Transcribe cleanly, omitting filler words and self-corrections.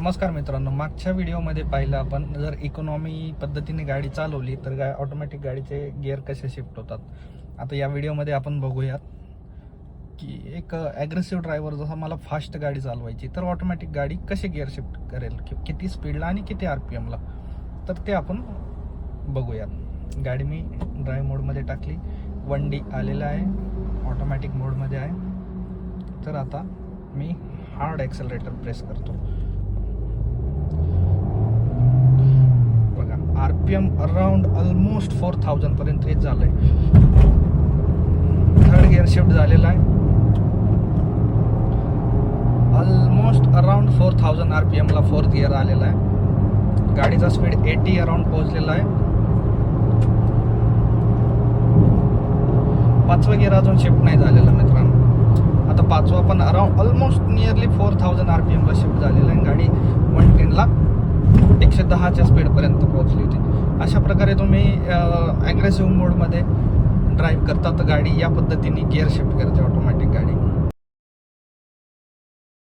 नमस्कार मित्रांनो, मागच्या व्हिडिओमध्ये पाहिलं आपण जर इकॉनॉमी पद्धतीने गाडी चालवली तर ऑटोमॅटिक गाडीचे गिअर कसे शिफ्ट होतात. आता या व्हिडिओमध्ये आपण बघूयात की एक ॲग्रेसिव्ह ड्रायव्हर जसा मला फास्ट गाडी चालवायची तर ऑटोमॅटिक गाडी कसे गिअर शिफ्ट करेल, किती स्पीडला आणि किती RPMला, तर ते आपण बघूयात. गाडी मी ड्राईव्ह मोडमध्ये टाकली, 1D आलेला आहे, ऑटोमॅटिक मोडमध्ये आहे. तर आता मी हार्ड ॲक्सेलरेटर प्रेस करतो. बघा, RPM अराउंड ऑलमोस्ट 4000 पर्यंत रीच झालंय. थर्ड गिअर शिफ्ट झालेला आहे. ऑलमोस्ट अराउंड 4000 RPMला फोर्थ गिअर आलेला आहे. गाडीचा स्पीड 80 अराउंड पोहोचलेला आहे. पाचवा गिअर अजून शिफ्ट नाही झालेला मित्रांनो. आता पाचवा पण अराउंड ऑलमोस्ट नियरली 4000 RPMला शिफ्ट झालेला आहे. गाडी 110ला 110च्या स्पीडपर्यंत पोहोचली होती. अशा प्रकारे तुम्ही ॲग्रेसिव्ह मोडमध्ये ड्राईव्ह करता तर गाडी या पद्धतीने गिअर शिफ्ट करते ऑटोमॅटिक गाडी.